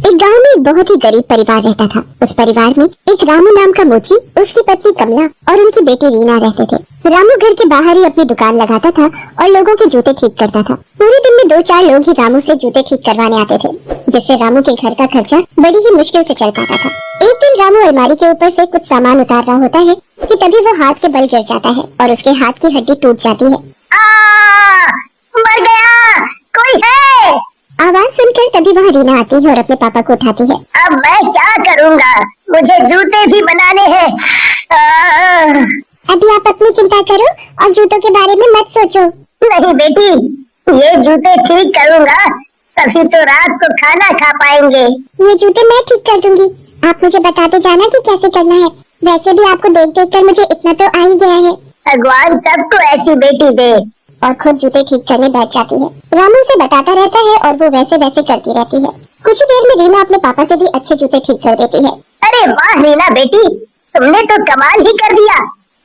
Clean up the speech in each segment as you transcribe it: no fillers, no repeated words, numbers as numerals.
एक गांव में एक बहुत ही गरीब परिवार रहता था। उस परिवार में एक रामू नाम का मोची, उसकी पत्नी कमला और उनकी बेटी रीना रहते थे। रामू घर के बाहर ही अपनी दुकान लगाता था और लोगों के जूते ठीक करता था। पूरे दिन में 2-4 लोग ही रामू से जूते ठीक करवाने आते थे, जिससे रामू के घर का खर्चा बड़ी ही मुश्किल से चल पाता था। एक दिन रामू अलमारी के ऊपर से कुछ सामान उतार रहा होता है कि तभी वो हाथ के बल गिर जाता है और उसके हाथ की हड्डी टूट जाती है। मर गया, कोई है? आवाज सुनकर तभी वहाँ रीना आती है और अपने पापा को उठाती है। अब मैं क्या करूँगा? मुझे जूते भी बनाने हैं। अभी आप अपनी चिंता करो और जूतों के बारे में मत सोचो। नहीं बेटी, ये जूते ठीक करूँगा तभी तो रात को खाना खा पाएंगे। ये जूते मैं ठीक कर दूंगी, आप मुझे बताते जाना कि कैसे करना है। वैसे भी आपको देख देख कर मुझे इतना तो आ ही गया है। भगवान सबको ऐसी बेटी दे। और खुद जूते ठीक करने बैठ जाती है। रामू उसे बताता रहता है और वो वैसे वैसे करती रहती है। कुछ देर में रीना अपने पापा से भी अच्छे जूते ठीक कर देती है। अरे वाह रीना बेटी, तुमने तो कमाल ही कर दिया,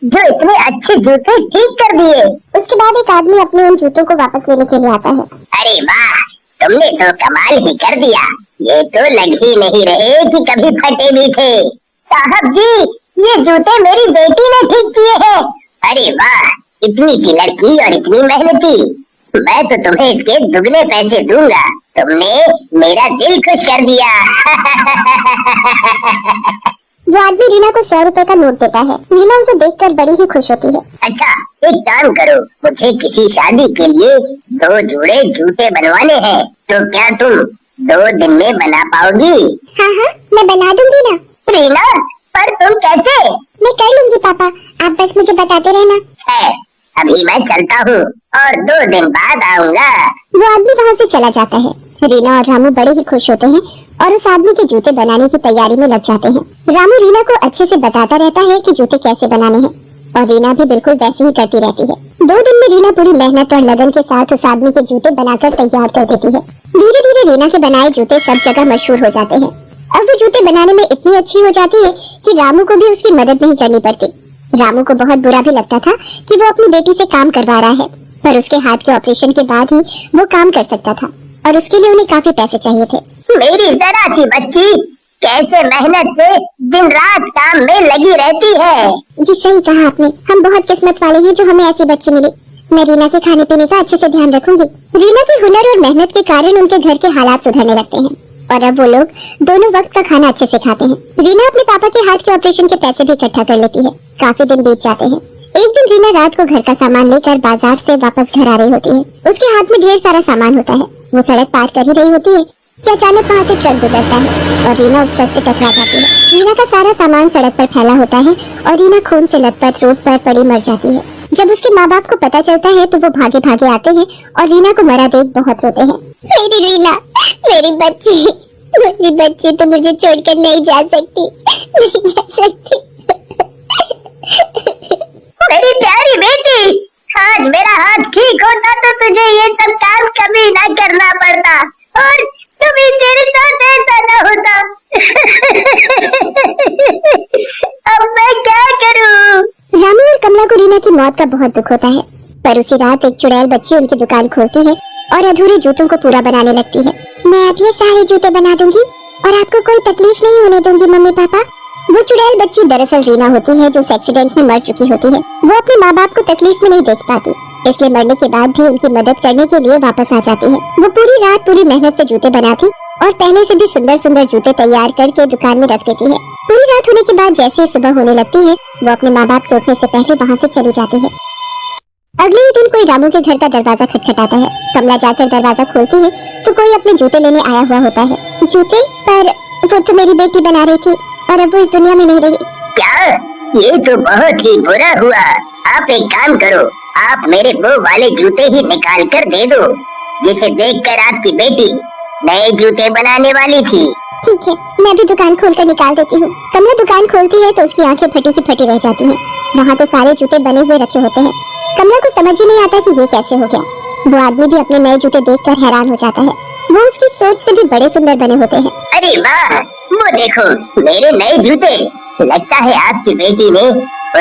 जो इतने अच्छे जूते ठीक कर दिए। उसके बाद एक आदमी अपने उन जूतों को वापस लेने के लिए आता है। अरे वाह, तुमने तो कमाल ही कर दिया, ये तो लग ही नहीं रहे कि कभी फटे भी थे। साहब जी, ये जूते मेरी बेटी ने ठीक किए हैं। अरे वाह, इतनी सी लड़की और इतनी मेहनती, मैं तो तुम्हें इसके दुगने पैसे दूंगा। तुमने मेरा दिल खुश कर दिया। वो आदमी रीना को 100 रुपए का नोट देता है। रीना उसे देखकर बड़ी ही खुश होती है। अच्छा, एक काम करो, मुझे किसी शादी के लिए 2 जोड़े जूते बनवाने हैं, तो क्या तुम 2 दिन में बना पाओगी? हाँ हाँ, मैं बना दूंगी ना। रीना, पर तुम कैसे? मैं कर लूंगी पापा, आप बस मुझे बताते रहना। है, अभी मैं चलता हूँ और 2 दिन बाद आऊँगा। वो आदमी वहाँ से चला जाता है। रीना और रामू बड़े ही खुश होते हैं और उस आदमी के जूते बनाने की तैयारी में लग जाते हैं। रामू रीना को अच्छे से बताता रहता है कि जूते कैसे बनाने हैं और रीना भी बिल्कुल वैसे ही करती रहती है। 2 दिन में रीना पूरी मेहनत और लगन के साथ उस आदमी के जूते बनाकर तैयार कर देती है। धीरे धीरे रीना के बनाए जूते सब जगह मशहूर हो जाते हैं। अब वो जूते बनाने में इतनी अच्छी हो जाती है कि रामू को भी उसकी मदद नहीं करनी पड़ती। रामू को बहुत बुरा भी लगता था कि वो अपनी बेटी से काम करवा रहा है, पर उसके हाथ के ऑपरेशन के बाद ही वो काम कर सकता था और उसके लिए उन्हें काफी पैसे चाहिए थे। मेरी जरा सी बच्ची कैसे मेहनत से दिन रात काम में लगी रहती है। जी सही कहा आपने, हम बहुत किस्मत वाले हैं जो हमें ऐसी बच्ची मिली। मैं रीना के खाने पीने का अच्छे से ध्यान रखूंगी। रीना के हुनर और मेहनत के कारण उनके घर के हालात सुधरने लगते हैं और अब वो लोग दोनों वक्त का खाना अच्छे से खाते हैं। रीना अपने पापा के हाथ के ऑपरेशन के पैसे भी इकट्ठा कर लेती है। काफी दिन बीत जाते हैं। एक दिन रीना रात को घर का सामान लेकर बाजार से वापस घर आ रही होती है। उसके हाथ में ढेर सारा सामान होता है। वो सड़क पार कर ही रही होती है कि अचानक वहाँ से ट्रक गुजरता है और रीना उस ट्रक से टकरा जाती है। रीना का सारा सामान सड़क पर फैला होता है और रीना खून से लथपथ रोड पर पड़ी मर जाती है। जब उसके माँ बाप को पता चलता है तो वो भागे भागे आते हैं और रीना को मरा देख बहुत रोते हैं। मेरी रीना, मेरी बच्ची तो मुझे छोड़कर नहीं जा सकती, नहीं जा सकती। मेरी प्यारी बेटी, आज मेरा हाथ ठीक होता तो तुझे ये सब काम कभी ना करना पड़ता और कभी तेरे साथ ऐसा ना होता। अब मैं क्या करूं? रामू और कमला को रीना की मौत का बहुत दुख होता है, पर उसी रात एक चुड़ैल बच्ची उनकी दुकान खोलती है और अधूरे जूतों को पूरा बनाने लगती है। मैं अब ये सारे जूते बना दूंगी और आपको कोई तकलीफ नहीं होने दूंगी मम्मी पापा। वो चुड़ैल बच्ची दरअसल रीना होती है, जो उस एक्सीडेंट में मर चुकी होती है। वो अपने माँ बाप को तकलीफ में नहीं देख पाती, इसलिए मरने के बाद भी उनकी मदद करने के लिए वापस आ जाती है। वो पूरी रात पूरी मेहनत से जूते बनाती और पहले से भी सुंदर सुंदर जूते तैयार करके दुकान में रख देती है। पूरी रात होने के बाद जैसे ही सुबह होने लगती है, वो अपने माँ बाप के उठने से पहले वहाँ से चली जाती है। अगले ही दिन कोई रामू के घर का दरवाजा खटखटाता है। कमला जाकर दरवाजा खोलती है तो कोई अपने जूते लेने आया हुआ होता है। जूते? पर वो तो मेरी बेटी बना रही थी और अब वो इस दुनिया में नहीं रही। क्या? ये तो बहुत ही बुरा हुआ। आप एक काम करो, आप मेरे वो वाले जूते ही निकाल कर दे दो जिसे देखकर आपकी बेटी नए जूते बनाने वाली थी। ठीक है, मैं भी दुकान खोलकर निकाल देती हूँ। कमला दुकान खोलती है तो उसकी आंखें फटी की फटी रह जाती हैं। वहाँ तो सारे जूते बने हुए रखे होते हैं। कमला को समझ ही नहीं आता कि ये कैसे हो गया। वो आदमी भी अपने नए जूते देखकर हैरान हो जाता है। वो उसकी सोच से भी बड़े सुंदर बने होते हैं। अरे वाह, वो देखो मेरे नए जूते। लगता है आपकी बेटी ने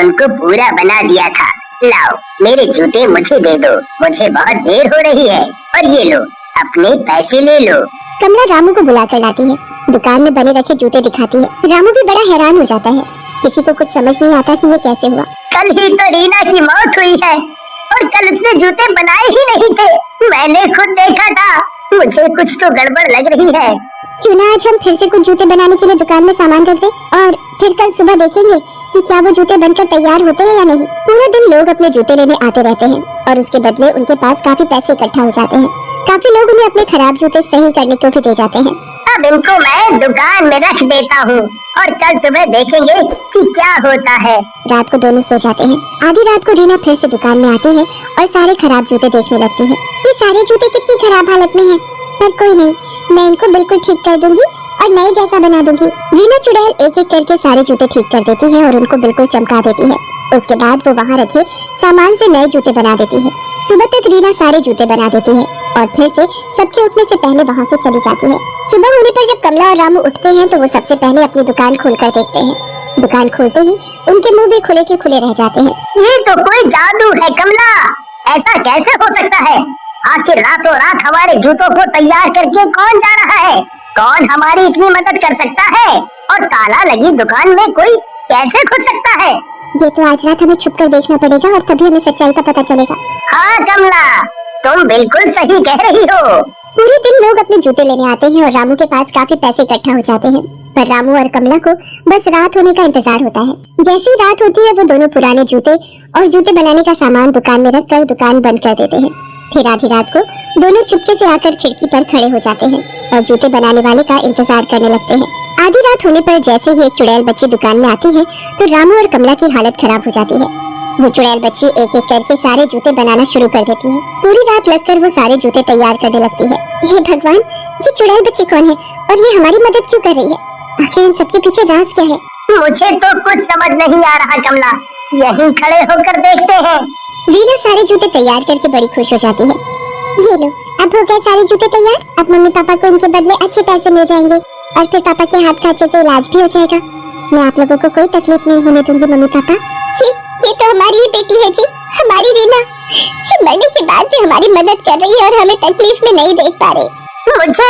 उनको पूरा बना दिया था। लाओ, मेरे जूते मुझे दे दो, मुझे बहुत देर हो रही है। और ये लो, अपने पैसे ले लो। कमला रामू को बुला कर लाती है दुकान में बने रखे जूते दिखाती है। रामू भी बड़ा हैरान हो जाता है। किसी को कुछ समझ नहीं आता कि ये कैसे हुआ। कल ही तो रीना की मौत हुई है और कल उसने जूते बनाए ही नहीं थे। मैंने खुद देखा था। मुझे कुछ तो गड़बड़ लग रही है। क्यों ना आज हम फिर से कुछ जूते बनाने के लिए दुकान में सामान रख दें और फिर कल सुबह देखेंगे कि क्या वो जूते बनकर तैयार होते हैं या नहीं। पूरा दिन लोग अपने जूते लेने आते रहते हैं और उसके बदले उनके पास काफी पैसे इकट्ठा हो जाते हैं। काफी लोग उन्हें अपने खराब जूते सही करने को भी दे जाते हैं। अब इनको मैं दुकान में रख देता हूँ और कल सुबह देखेंगे कि क्या होता है। रात को दोनों सो जाते हैं। आधी रात को रीना फिर से दुकान में आती है और सारे खराब जूते देखने लगती है। ये सारे जूते कितनी खराब हालत में हैं, पर कोई नहीं, मैं इनको बिल्कुल ठीक कर दूंगी और नए जैसा बना दूंगी। रीना चुड़ैल एक एक करके सारे जूते ठीक कर देती है और उनको बिल्कुल चमका देती है। उसके बाद वो वहाँ रखे सामान से नए जूते बना देती है। सुबह तक रीना सारे जूते बना देती है और फिर से सबके उठने से पहले वहाँ से चली जाती है। सुबह होने पर जब कमला और रामू उठते हैं तो वो सबसे पहले अपनी दुकान खोलकर देखते हैं। दुकान खोलते ही उनके मुंह भी खुले के खुले रह जाते हैं। ये तो कोई जादू है कमला, ऐसा कैसे हो सकता है? आखिर रातों रात हमारे जूतों को तैयार करके कौन जा रहा है? कौन हमारी इतनी मदद कर सकता है? और ताला लगी दुकान में कोई कैसे खुल सकता है? ये तो आज रात हमें छुप कर देखना पड़ेगा और तभी हमें सच्चाई का पता चलेगा। हाँ कमला, तुम बिल्कुल सही कह रही हो। पूरे दिन लोग अपने जूते लेने आते हैं और रामू के पास काफी पैसे इकट्ठा हो जाते हैं, पर रामू और कमला को बस रात होने का इंतजार होता है। जैसे ही रात होती है वो दोनों पुराने जूते और जूते बनाने का सामान दुकान में रख कर दुकान बंद कर देते हैं। फिर आधी रात को दोनों चुपके से आकर खिड़की पर खड़े हो जाते हैं और जूते बनाने वाले का इंतजार करने लगते हैं। आधी रात होने पर जैसे ही एक चुड़ैल बच्ची दुकान में आती है तो रामू और कमला की हालत खराब हो जाती है। वो चुड़ैल बच्ची एक एक करके सारे जूते बनाना शुरू कर देती है। पूरी रात लगकर वो सारे जूते तैयार करने लगती है। ये भगवान, ये चुड़ैल बच्ची कौन है और ये हमारी मदद क्यों कर रही है? आखिर इन सबके पीछे राज क्या है? मुझे तो कुछ समझ नहीं आ रहा कमला, यहीं खड़े होकर देखते हैं। रीना सारे जूते तैयार करके बड़ी खुश हो जाती है। ये लो, अब हो गए सारे जूते तैयार। अब मम्मी पापा को इनके बदले अच्छे पैसे मिल जाएंगे और फिर पापा के हाथ का अच्छे से इलाज भी हो जाएगा। मैं आप लोगों को कोई तकलीफ नहीं होने दूंगी मम्मी पापा। ये तो हमारी ही बेटी है जी, हमारी रीना। ये मरने के बाद भी हमारी मदद कर रही है और हमें तकलीफ में नहीं देख पा रहे। मुझे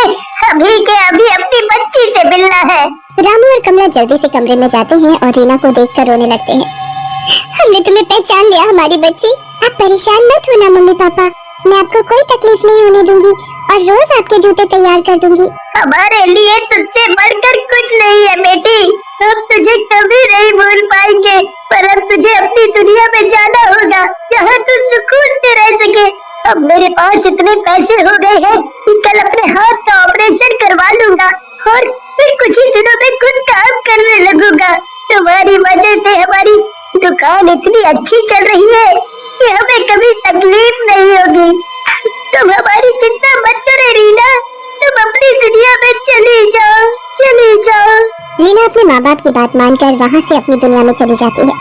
अभी के अभी अपनी बच्ची से मिलना है। रामू और कमला जल्दी से कमरे में जाते हैं और रीना को देखकर रोने लगते हैं। हमने तुम्हें पहचान लिया हमारी बच्ची। आप परेशान मत होना मम्मी पापा, मैं आपको कोई तकलीफ नहीं होने दूंगी और रोज आपके जूते तैयार कर दूंगी। हमारे लिए तुझसे बढ़कर कुछ नहीं है बेटी। हम तुझे कभी नहीं भूल पाएंगे, पर अब तुझे अपनी दुनिया में जाना होगा जहाँ तू सुकून से रह सके। अब मेरे पास इतने पैसे हो गए हैं कि कल अपने हाथ का ऑपरेशन करवा लूंगा और फिर कुछ ही दिनों में खुद काम करने लगूंगा। तुम्हारी वजह से हमारी दुकान इतनी अच्छी चल रही है कि हमें कभी तकलीफ नहीं होगी। तुम हमारी चिंता मत करो रीना, तुम अपनी दुनिया में चली जाओ, चली जाओ। रीना अपने माँ बाप की बात मानकर वहाँ से अपनी दुनिया में चली जाती है।